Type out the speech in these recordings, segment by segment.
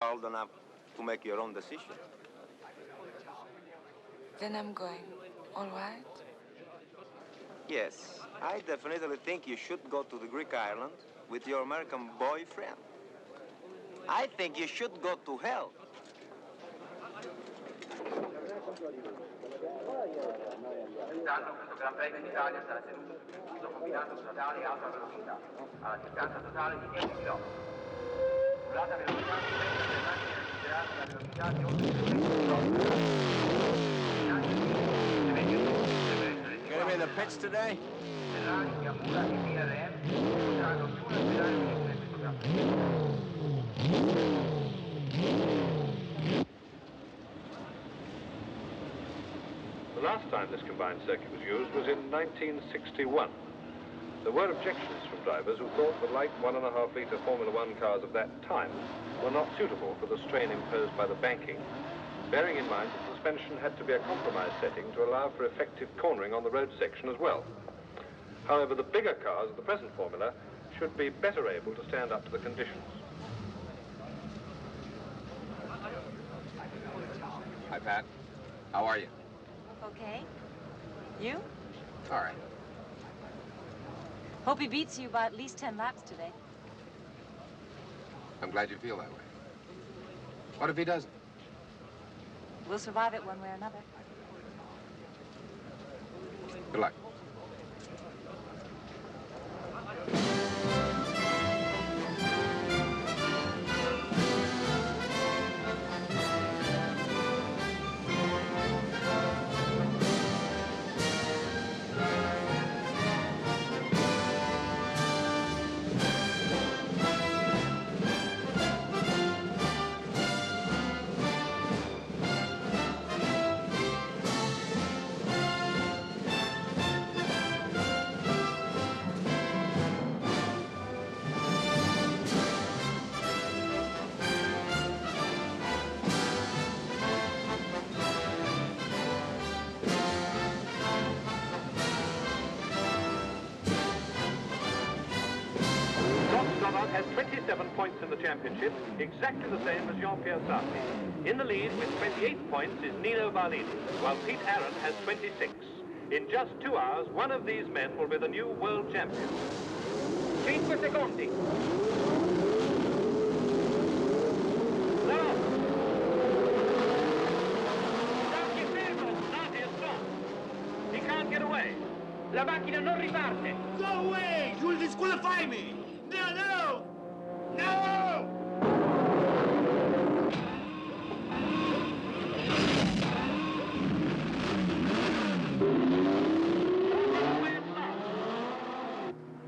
old enough to make your own decision. Then I'm going. All right? Yes, I definitely think you should go to the Greek island with your American boyfriend. I think you should go to hell. Questo Gran Premio d'Italia sarà tenuto sul combinato stradale alta velocità, alla distanza totale di 10 km. Sull'alta velocità si pensa che le macchine registrate la velocità di oltre 300 km. Get him in the pits today? Ferrari, Yamaha e BRM potranno più respirare veicoli in questo Gran Premio. The last time this combined circuit was used was in 1961. There were objections from drivers who thought that light 1.5-litre Formula One cars of that time were not suitable for the strain imposed by the banking, bearing in mind that suspension had to be a compromise setting to allow for effective cornering on the road section as well. However, the bigger cars of the present Formula should be better able to stand up to the conditions. Hi, Pat. How are you? Okay. You? All right. Hope he beats you by at least 10 laps today. I'm glad you feel that way. What if he doesn't? We'll survive it one way or another. Good luck. Has 27 points in the championship, exactly the same as Jean-Pierre Sarti. In the lead with 28 points is Nino Barlini, while Pete Aaron has 26. In just 2 hours, one of these men will be the new world champion. 5 secondi. No! Sarti è fermo! Sarti è strong! He can't get away! La macchina non riparte! Go away! You will disqualify me! No, no! No!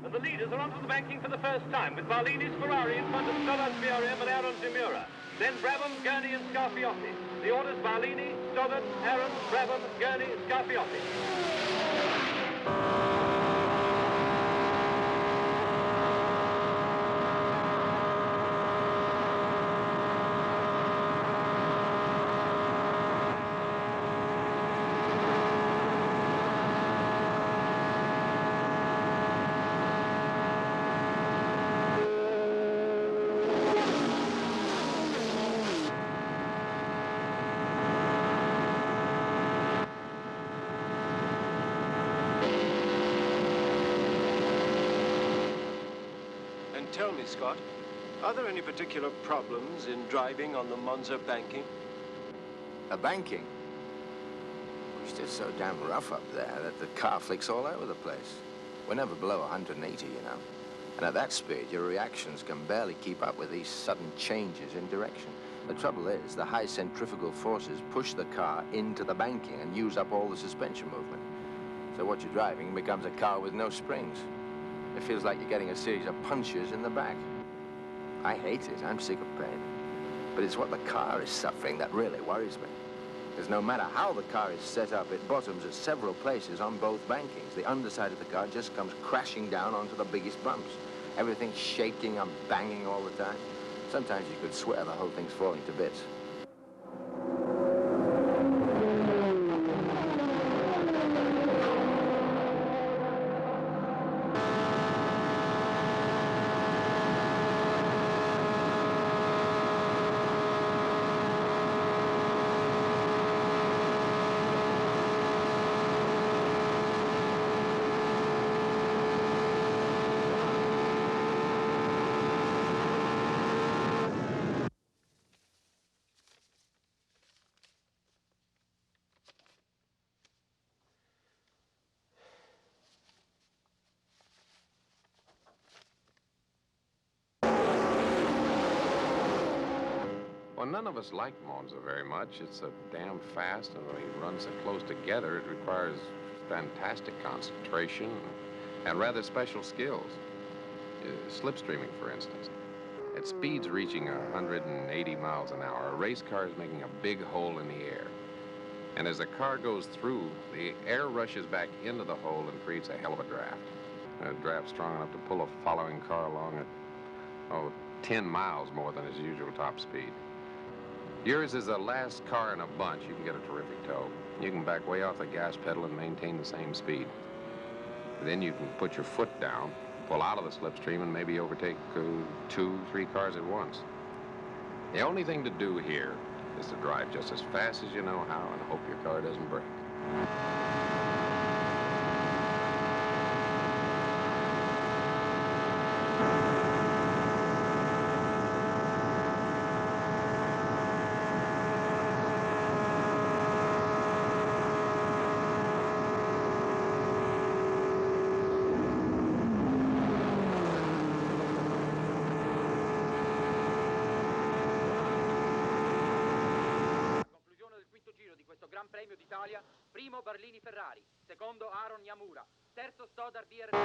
And the leaders are onto the banking for the first time, with Barlini's Ferrari in front of Stollar's BRM and Aaron's Imura. Then Brabham, Gurney and Scarfiotti. The orders Barlini, Stoddard, Aaron, Brabham, Gurney, Scarfiotti. Tell me, Scott, are there any particular problems in driving on the Monza banking? The banking? It's just so damn rough up there that the car flicks all over the place. We're never below 180, you know. And at that speed, your reactions can barely keep up with these sudden changes in direction. The trouble is, the high centrifugal forces push the car into the banking and use up all the suspension movement. So what you're driving becomes a car with no springs. It feels like you're getting a series of punches in the back. I hate it. I'm sick of pain. But it's what the car is suffering that really worries me. Because no matter how the car is set up, it bottoms at several places on both bankings. The underside of the car just comes crashing down onto the biggest bumps. Everything's shaking and banging all the time. Sometimes you could swear the whole thing's falling to bits. Well, none of us like Monza very much. It's so damn fast, and when you run so close together, it requires fantastic concentration and rather special skills. Slipstreaming, for instance. At speeds reaching 180 miles an hour, a race car is making a big hole in the air. And as the car goes through, the air rushes back into the hole and creates a hell of a draft. A draft strong enough to pull a following car along at, 10 miles more than his usual top speed. Yours is the last car in a bunch. You can get a terrific tow. You can back way off the gas pedal and maintain the same speed. Then you can put your foot down, pull out of the slipstream, and maybe overtake 2, 3 cars at once. The only thing to do here is to drive just as fast as you know how and hope your car doesn't break. Gran Premio d'Italia, primo Barlini Ferrari, secondo Aaron Yamura, terzo Stoddard BR.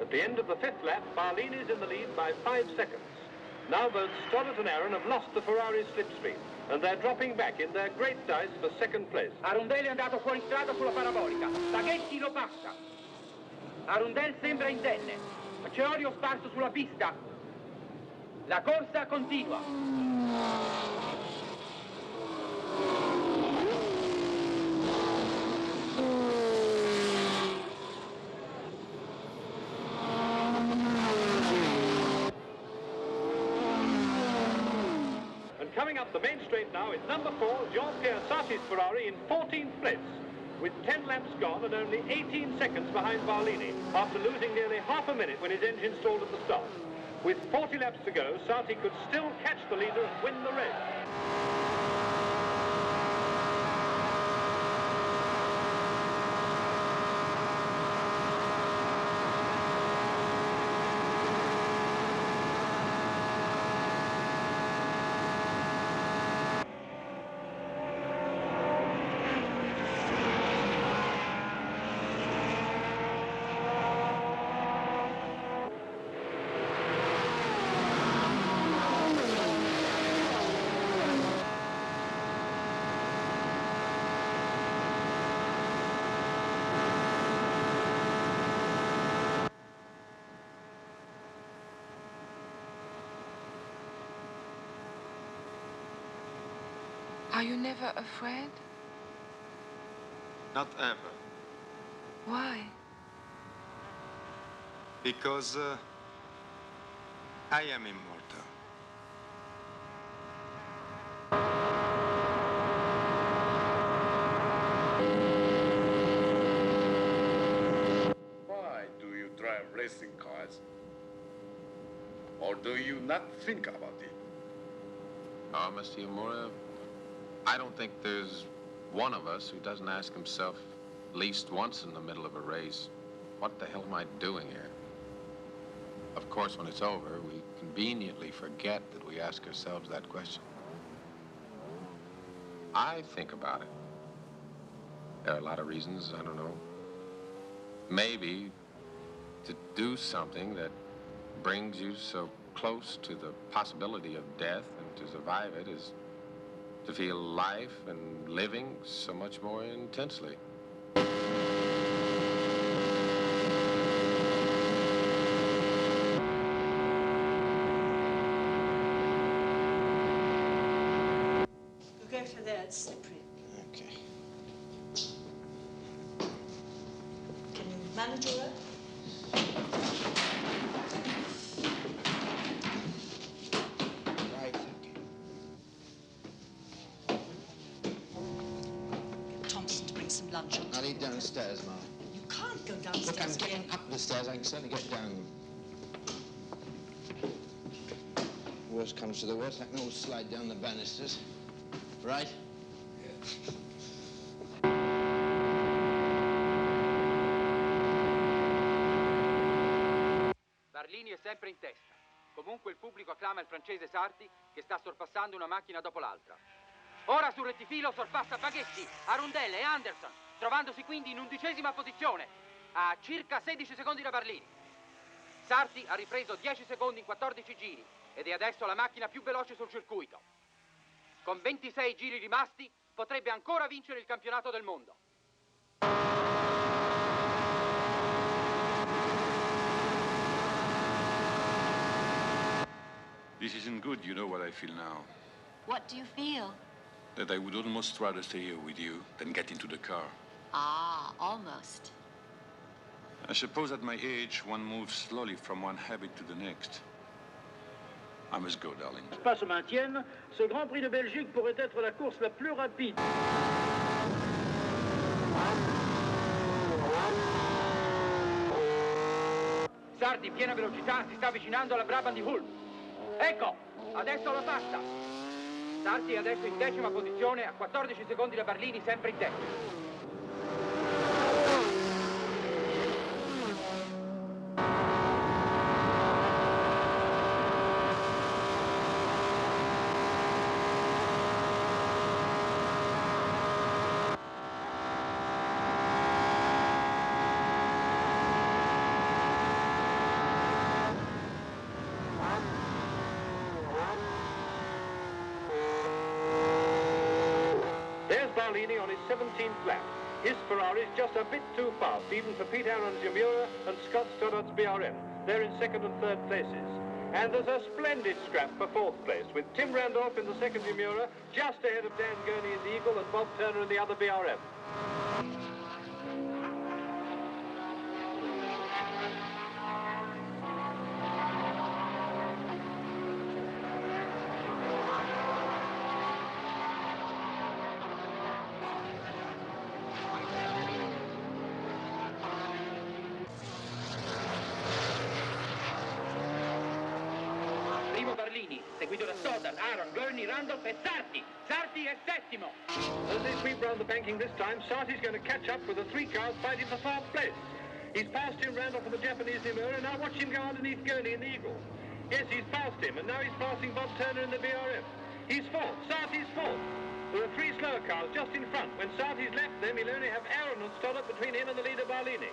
At the end of the 5th lap, Barlini's in the lead by 5 seconds. Now both Stoddart and Aaron have lost the Ferrari's slipstream, and they're dropping back in their great dice for second place. Arundel è andato fuori strada sulla parabolica. Baghetti lo passa. Arundel sembra indenne. C'è olio sparso sulla pista. La corsa continua. Coming up the main straight now is number 4, Jean-Pierre Sarti's Ferrari in 14th place, with 10 laps gone and only 18 seconds behind Barlini, after losing nearly half a minute when his engine stalled at the start. With 40 laps to go, Sarti could still catch the leader and win the race. Are you never afraid? Not ever. Why? Because I am immortal. Why do you drive racing cars? Or do you not think about it? Oh, Mr. Yamura, I don't think there's one of us who doesn't ask himself at least once in the middle of a race, what the hell am I doing here? Of course, when it's over, we conveniently forget that we ask ourselves that question. I think about it. There are a lot of reasons, I don't know. Maybe to do something that brings you so close to the possibility of death and to survive it is to feel life and living so much more intensely. Go for that, it's slippery. Okay. Can you manage all that? Right, okay. Get Thompson to bring some lunch on. I'll eat downstairs, Ma. You can't go downstairs. Look, I'm again. getting up the stairs. I can certainly get down them. Worst comes to the worst, I can always slide down the banisters. Right? Barlini è sempre in testa. Comunque il pubblico acclama il francese Sarti che sta sorpassando una macchina dopo l'altra. Ora sul rettifilo sorpassa Baghetti, Arundel e Anderson, trovandosi quindi in 11ª posizione, a circa 16 secondi da Barlini. Sarti ha ripreso 10 secondi in 14 giri ed è adesso la macchina più veloce sul circuito. Con 26 giri rimasti potrebbe ancora vincere il campionato del mondo. This isn't good, you know what I feel now. What do you feel? That I would almost rather stay here with you than get into the car. Ah, almost. I suppose at my age, one moves slowly from one habit to the next. I must go, darling. Pas se maintiennent, ce Grand Prix de Belgique pourrait être la course la plus rapide. Sarti, piena velocità, si sta avvicinando alla Brabham di Hull. Ecco, adesso la passa. Sarti è adesso in 10ª posizione, a 14 secondi da Barlini, sempre in testa. Barlini on his 17th lap. His Ferrari's just a bit too fast, even for Pete Aaron's Yamura and Scott Stoddart's BRM. They're in 2nd and 3rd places. And there's a splendid scrap for 4th place, with Tim Randolph in the 2nd Yamura, just ahead of Dan Gurney in the Eagle and Bob Turner in the other BRM. Seguito da Stoddart, Aaron, Gurney, Randolph e Sarti. Sarti è 7º. As they sweep round the banking this time, Sarti's going to catch up with the 3 cars fighting for 4th place. He's passed him, Randolph, and the Japanese Nimura. Now watch him go underneath Gurney in the Eagle. Yes, he's passed him, and now he's passing Bob Turner in the BRM. He's 4th. Sarti's 4th. There are 3 slower cars just in front. When Sarti's left them, he'll only have Aaron and Stoddart between him and the leader, Barlini.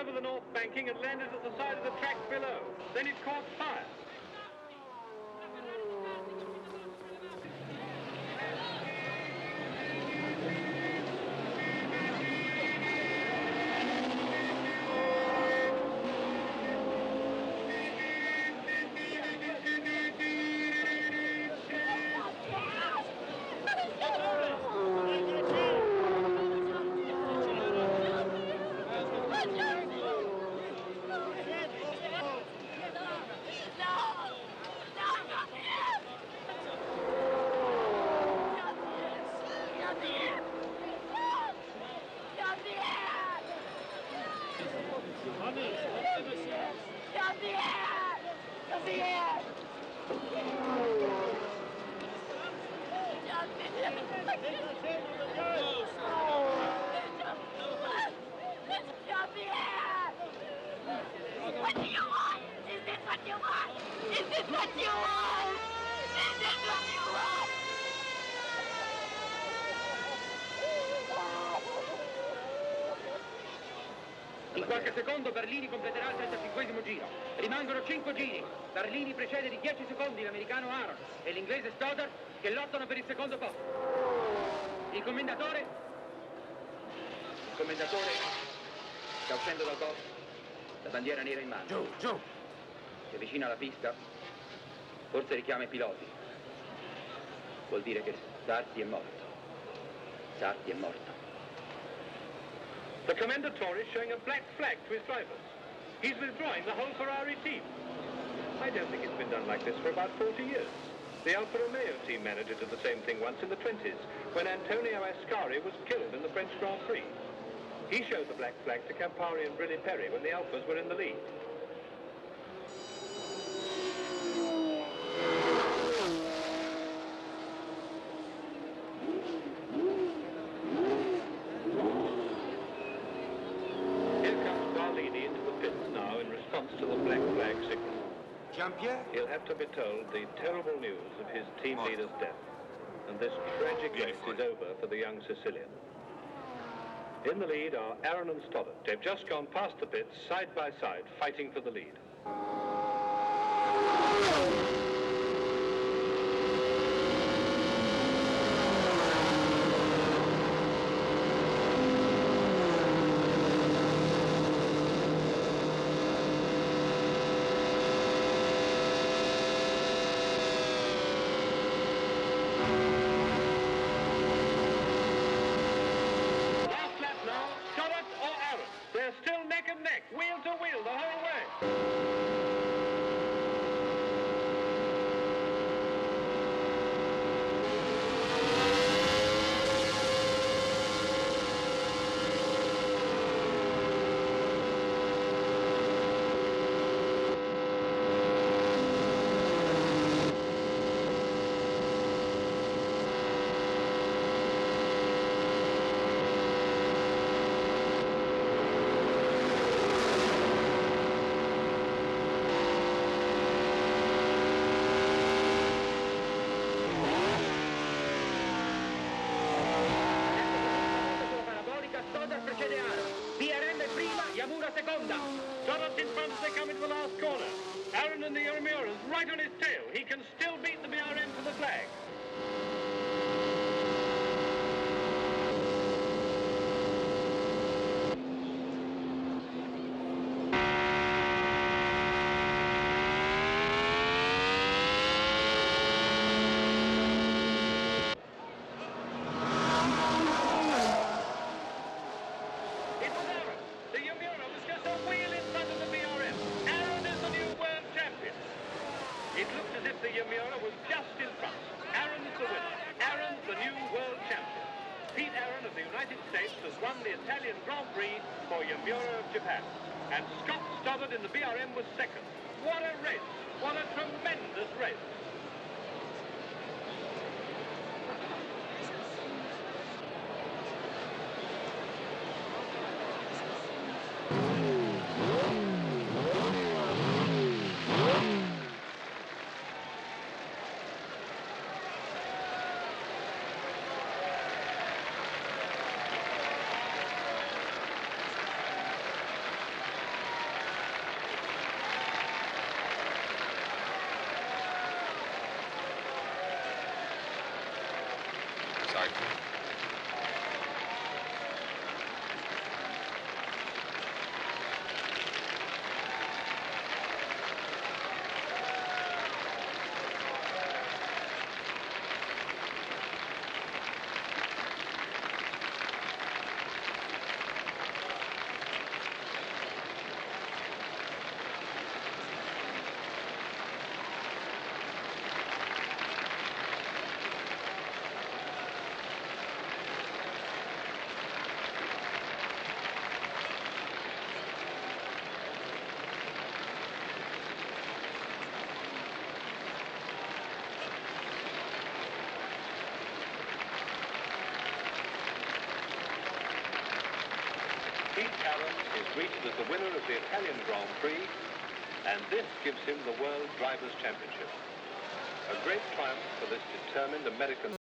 over the north banking and landed at the side of the track below. Then it caught fire. What do you want? Is this what you want? Is this what you want? Is this what you want? In qualche secondo Berlini completerà il 35esimo giro. Rimangono 5 giri. Berlini precede di 10 secondi l'americano Aaron e l'inglese Stoddard che lottano per il secondo posto. Il commendatore sta uscendo dal box, la bandiera nera in mano. Giù. Si avvicina alla pista, forse richiama i piloti. Vuol dire che Sarti è morto. Sarti è morto. The commendatore is showing a black flag to his drivers. He's withdrawing the whole Ferrari team. I don't think it's been done like this for about 40 years. The Alfa Romeo team manager did the same thing once in the 20s, when Antonio Ascari was killed in the French Grand Prix. He showed the black flag to Campari and Brilli Perry when the Alfas were in the lead. To the black flag signal. Jean-Pierre? He'll have to be told the terrible news of his team leader's death. And this tragic race is over for the young Sicilian. In the lead are Aaron and Stoddard. They've just gone past the pits, side by side, fighting for the lead. Stoddard's in front as they come into the last corner. Aaron and the Yomiura's right on his tail. He can still beat the BRM for the flag. For Yomiura of Japan. And Scott Stoddard in the BRM was second. What a race! What a tremendous race! Is greeted as the winner of the Italian Grand Prix, and this gives him the World Drivers' Championship. A great triumph for this determined American